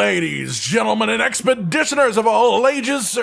Ladies, gentlemen, and expeditioners of all ages,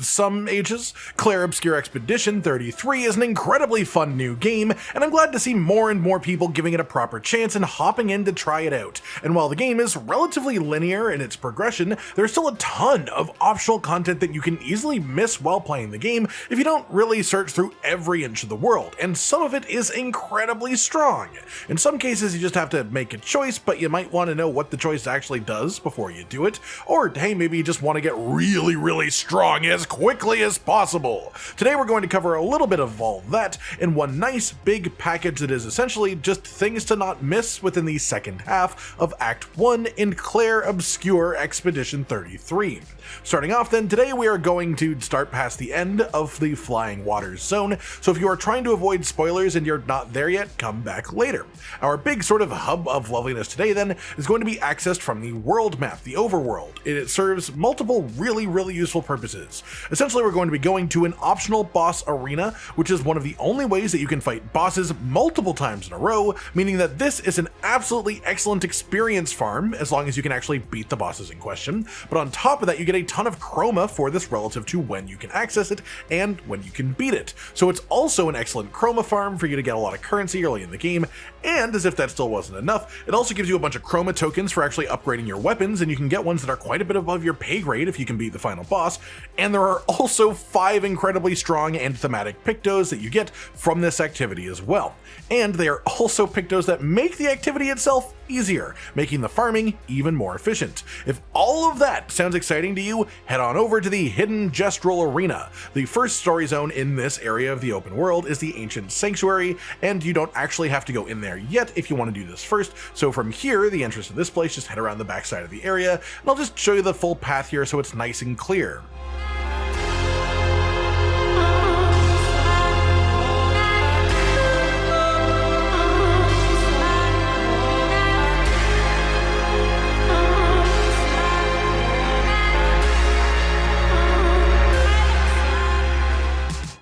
some ages, Clair Obscur Expedition 33 is an incredibly fun new game, and I'm glad to see more and more people giving it a proper chance and hopping in to try it out. And while the game is relatively linear in its progression, there's still a ton of optional content that you can easily miss while playing the game if you don't really search through every inch of the world, and some of it is incredibly strong. In some cases you just have to make a choice, but you might want to know what the choice actually does before you do it, or hey, maybe you just want to get really strong as quickly as possible. Today we're going to cover a little bit of all that in one nice big package that is essentially just things to not miss within the second half of Act 1 in Clair Obscur Expedition 33. Starting off then, today we are going to start past the end of the Flying Waters zone, so if you are trying to avoid spoilers and you're not there yet, come back later. Our big sort of hub of loveliness today then is going to be accessed from the world map, the overworld. It serves multiple really useful purposes. Essentially we're going to be going to an optional boss arena, which is one of the only ways that you can fight bosses multiple times in a row, meaning that this is an absolutely excellent experience farm as long as you can actually beat the bosses in question. But on top of that, you get a ton of Chroma for this relative to when you can access it and when you can beat it. So it's also an excellent Chroma farm for you to get a lot of currency early in the game, and as if that still wasn't enough, it also gives you a bunch of Chroma tokens for actually upgrading your weapons, and you can get ones that are quite a bit above your pay grade if you can beat the final boss. And there are also 5 incredibly strong and thematic Pictos that you get from this activity as well. And they are also Pictos that make the activity itself easier, making the farming even more efficient. If all of that sounds exciting to you, head on over to the hidden Gestral arena. The first story zone in this area of the open world is the Ancient Sanctuary, and you don't actually have to go in there yet if you want to do this first. So from here, the entrance to this place, just head around the back side of the area, and I'll just show you the full path here so it's nice and clear.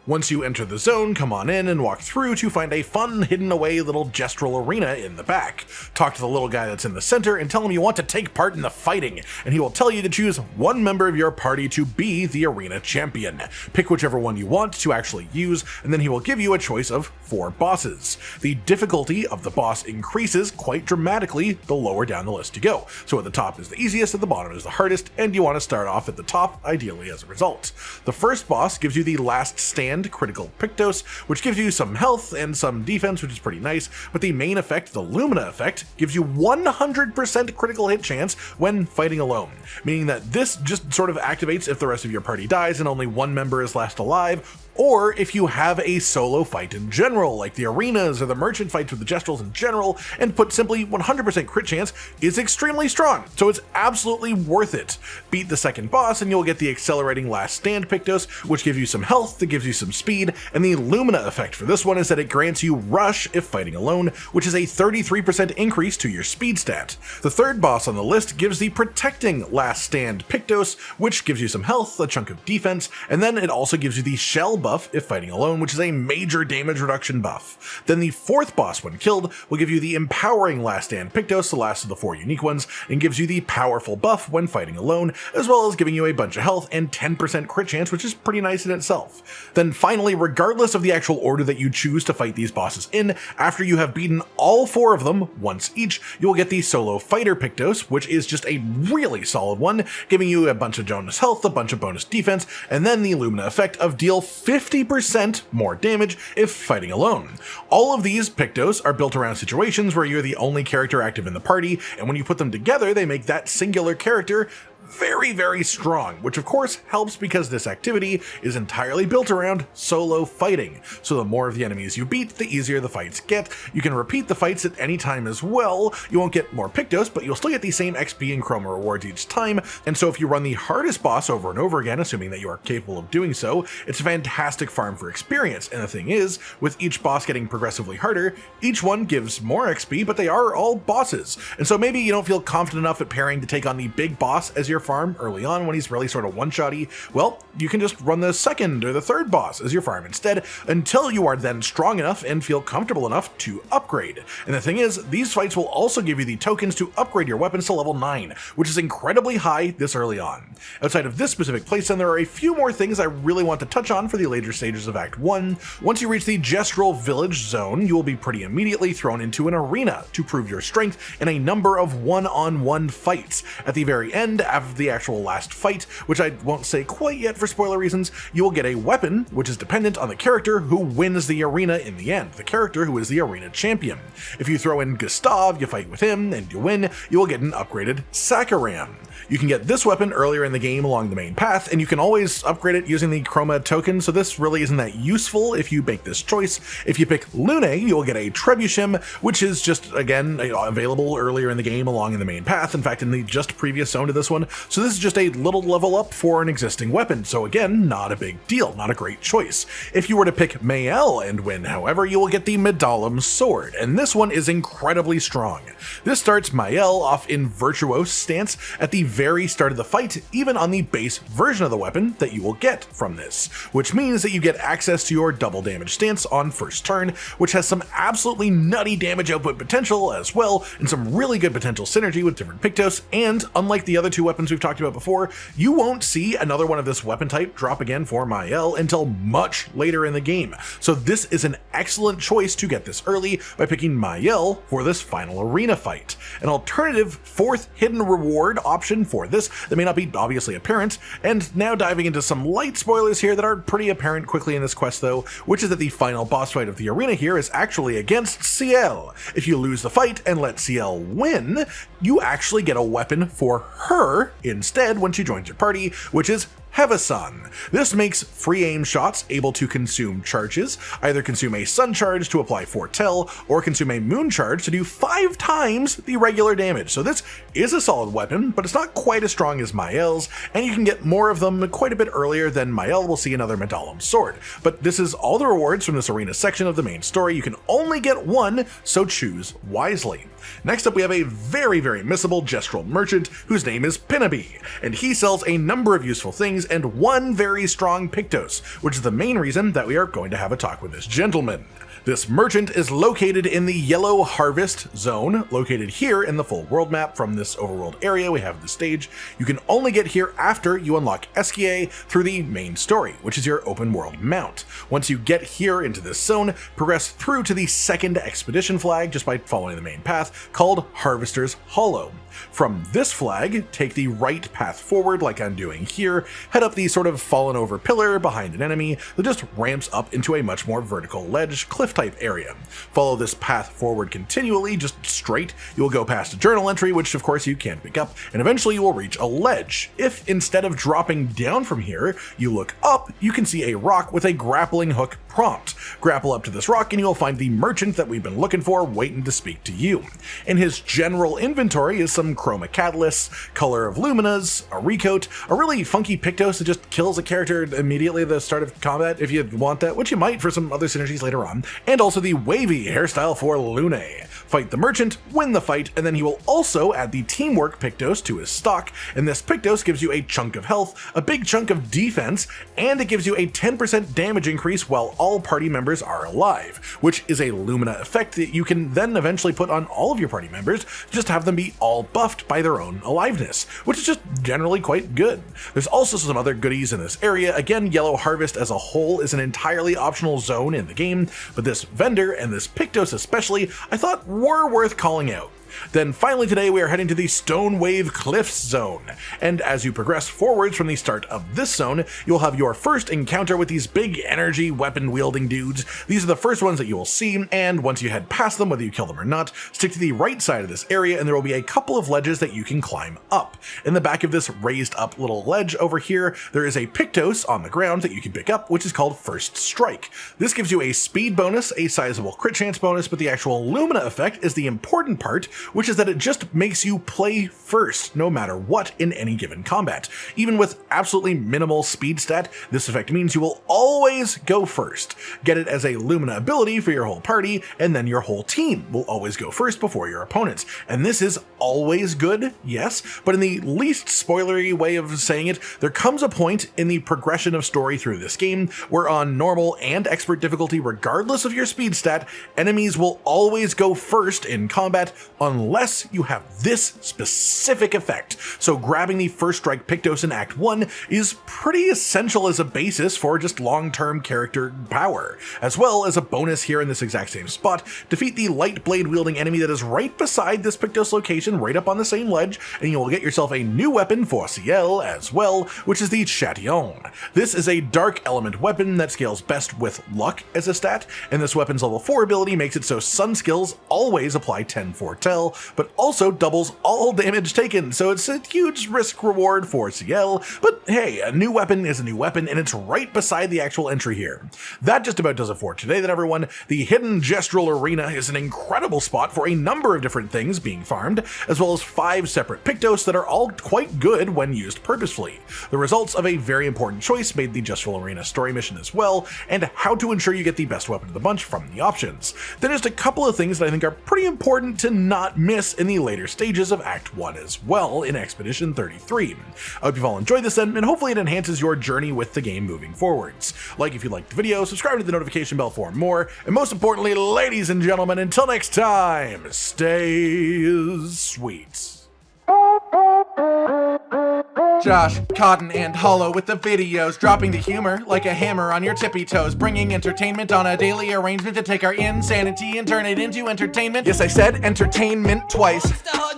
Once you enter the zone, come on in and walk through to find a fun, hidden away little Gestral arena in the back. Talk to the little guy that's in the center and tell him you want to take part in the fighting, and he will tell you to choose one member of your party to be the arena champion. Pick whichever one you want to actually use, and then he will give you a choice of 4 bosses. The difficulty of the boss increases quite dramatically the lower down the list you go. So at the top is the easiest, at the bottom is the hardest, and you want to start off at the top, ideally as a result. The first boss gives you the Last Stand critical Pictos, which gives you some health and some defense, which is pretty nice, but the main effect, the Lumina effect, gives you 100% critical hit chance when fighting alone, meaning that this just sort of activates if the rest of your party dies and only one member is left alive, or if you have a solo fight in general, like the arenas or the merchant fights with the Gestrals in general, and put simply 100% crit chance is extremely strong, so it's absolutely worth it. Beat the second boss and you'll get the accelerating Last Stand Pictos, which gives you some health, that gives you some speed, and the Lumina effect for this one is that it grants you Rush if fighting alone, which is a 33% increase to your speed stat. The third boss on the list gives the Protecting Last Stand Pictos, which gives you some health, a chunk of defense, and then it also gives you the Shell buff if fighting alone, which is a major damage reduction buff. Then the fourth boss, when killed, will give you the Empowering Last Stand Pictos, the last of the 4 unique ones, and gives you the Powerful buff when fighting alone, as well as giving you a bunch of health and 10% crit chance, which is pretty nice in itself. Then finally, regardless of the actual order that you choose to fight these bosses in, after you have beaten all 4 of them once each, you will get the Solo Fighter Pictos, which is just a really solid one, giving you a bunch of bonus health, a bunch of bonus defense, and then the Lumina effect of deal 50% more damage if fighting alone. All of these Pictos are built around situations where you're the only character active in the party, and when you put them together, they make that singular character very strong, which of course helps because this activity is entirely built around solo fighting. So the more of the enemies you beat, the easier the fights get. You can repeat the fights at any time as well. You won't get more Pictos, but you'll still get the same XP and Chroma rewards each time. And so if you run the hardest boss over and over again, assuming that you are capable of doing so, it's a fantastic farm for experience. And the thing is, with each boss getting progressively harder, each one gives more XP, but they are all bosses. And so maybe you don't feel confident enough at pairing to take on the big boss as your your farm early on when he's really sort of one-shotty, well, you can just run the second or the third boss as your farm instead, until you are then strong enough and feel comfortable enough to upgrade. And the thing is, these fights will also give you the tokens to upgrade your weapons to level 9, which is incredibly high this early on. Outside of this specific playset, there are a few more things I really want to touch on for the later stages of Act 1. Once you reach the Gestral village zone, you will be pretty immediately thrown into an arena to prove your strength in a number of one-on-one fights. At the very end, after the actual last fight, which I won't say quite yet for spoiler reasons, you will get a weapon which is dependent on the character who wins the arena in the end, the character who is the arena champion. If you throw in Gustav, you fight with him, and you win, you will get an upgraded Sakaram. You can get this weapon earlier in the game along the main path, and you can always upgrade it using the Chroma token, so this really isn't that useful if you make this choice. If you pick Lune, you'll get a Trebuchem, which is just, again, available earlier in the game along in the main path, in fact in the just previous zone to this one, so this is just a little level up for an existing weapon, so again, not a big deal, not a great choice. If you were to pick Mael and win, however, you will get the Medallum Sword, and this one is incredibly strong. This starts Mael off in Virtuose stance at the very start of the fight, even on the base version of the weapon that you will get from this, which means that you get access to your double damage stance on first turn, which has some absolutely nutty damage output potential as well, and some really good potential synergy with different Pictos, and unlike the other two weapons we've talked about before, you won't see another one of this weapon type drop again for Mael until much later in the game, so this is an excellent choice to get this early by picking Mael for this final arena fight. An alternative fourth hidden reward option for this that may not be obviously apparent, and now diving into some light spoilers here that are pretty apparent quickly in this quest though, which is that the final boss fight of the arena here is actually against Ciel. If you lose the fight and let Ciel win, you actually get a weapon for her instead when she joins your party, which is Hevasan. This makes free aim shots able to consume charges, either consume a sun charge to apply foretell, or consume a moon charge to do 5 times the regular damage. So this is a solid weapon, but it's not quite as strong as Mael's, and you can get more of them quite a bit earlier than Mael will see another Medallum Sword. But this is all the rewards from this arena section of the main story. You can only get one, so choose wisely. Next up, we have a very missable Gestral merchant whose name is Pinabby, and he sells a number of useful things and one very strong Pictos, which is the main reason that we are going to have a talk with this gentleman. This merchant is located in the Yellow Harvest zone, located here in the full world map. From this overworld area we have the stage. You can only get here after you unlock Esquier through the main story, which is your open world mount. Once you get here into this zone, progress through to the second expedition flag just by following the main path, called Harvester's Hollow. From this flag, take the right path forward like I'm doing here, head up the sort of fallen over pillar behind an enemy that just ramps up into a much more vertical ledge cliff type area. Follow this path forward continually, just straight. You will go past a journal entry, which of course you can't pick up, and eventually you will reach a ledge. If instead of dropping down from here, you look up, you can see a rock with a grappling hook prompt. Grapple up to this rock and you'll find the merchant that we've been looking for waiting to speak to you. In his general inventory is some Chroma catalysts, Color of Luminas, a recoat, a really funky Pictos that just kills a character immediately at the start of combat if you want that, which you might for some other synergies later on, and also the wavy hairstyle for Lune. Fight the merchant, win the fight, and then he will also add the teamwork Pictos to his stock, and this Pictos gives you a chunk of health, a big chunk of defense, and it gives you a 10% damage increase while all party members are alive, which is a Lumina effect that you can then eventually put on all of your party members, just have them be all buffed by their own aliveness, which is just generally quite good. There's also some other goodies in this area. Again, Yellow Harvest as a whole is an entirely optional zone in the game, but this vendor and this Pictos especially, I thought were worth calling out. Then finally today we are heading to the Stone Wave Cliffs zone, and as you progress forwards from the start of this zone, you'll have your first encounter with these big energy weapon wielding dudes. These are the first ones that you will see, and once you head past them, whether you kill them or not, stick to the right side of this area and there will be a couple of ledges that you can climb up. In the back of this raised up little ledge over here, there is a Pictos on the ground that you can pick up, which is called First Strike. This gives you a speed bonus, a sizable crit chance bonus, but the actual Lumina effect is the important part, which is that it just makes you play first, no matter what, in any given combat. Even with absolutely minimal speed stat, this effect means you will always go first. Get it as a Lumina ability for your whole party, and then your whole team will always go first before your opponents. And this is always good, yes, but in the least spoilery way of saying it, there comes a point in the progression of story through this game where on normal and expert difficulty, regardless of your speed stat, enemies will always go first in combat unless you have this specific effect. So grabbing the first strike Pictos in Act 1 is pretty essential as a basis for just long-term character power. As well as a bonus here in this exact same spot, defeat the light blade wielding enemy that is right beside this Pictos location, right up on the same ledge, and you will get yourself a new weapon for Ciel as well, which is the Chation. This is a dark element weapon that scales best with luck as a stat, and this weapon's level 4 ability makes it so sun skills always apply 10 foretell, but also doubles all damage taken, so it's a huge risk reward for Ciel, but hey, a new weapon is a new weapon, and it's right beside the actual entry here. That just about does it for today then, everyone. The hidden Gestral arena is an incredible spot for a number of different things being farmed, as well as 5 separate Pictos that are all quite good when used purposefully. The results of a very important choice made the Gestral arena story mission as well, and how to ensure you get the best weapon of the bunch from the options. Then just a couple of things that I think are pretty important to not miss in the later stages of Act 1 as well in Expedition 33. I hope you've all enjoyed this then, and hopefully it enhances your journey with the game moving forwards. Like if you liked the video, subscribe to the notification bell for more, and most importantly, ladies and gentlemen, until next time, stay sweet. Josh, Cotton, and Hollow with the videos, dropping the humor like a hammer on your tippy toes, bringing entertainment on a daily arrangement to take our insanity and turn it into entertainment. Yes, I said entertainment twice,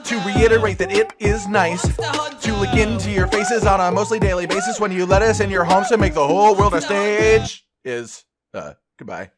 to reiterate that it is nice to look into your faces on a mostly daily basis when you let us in your homes to make the whole world a stage. Goodbye.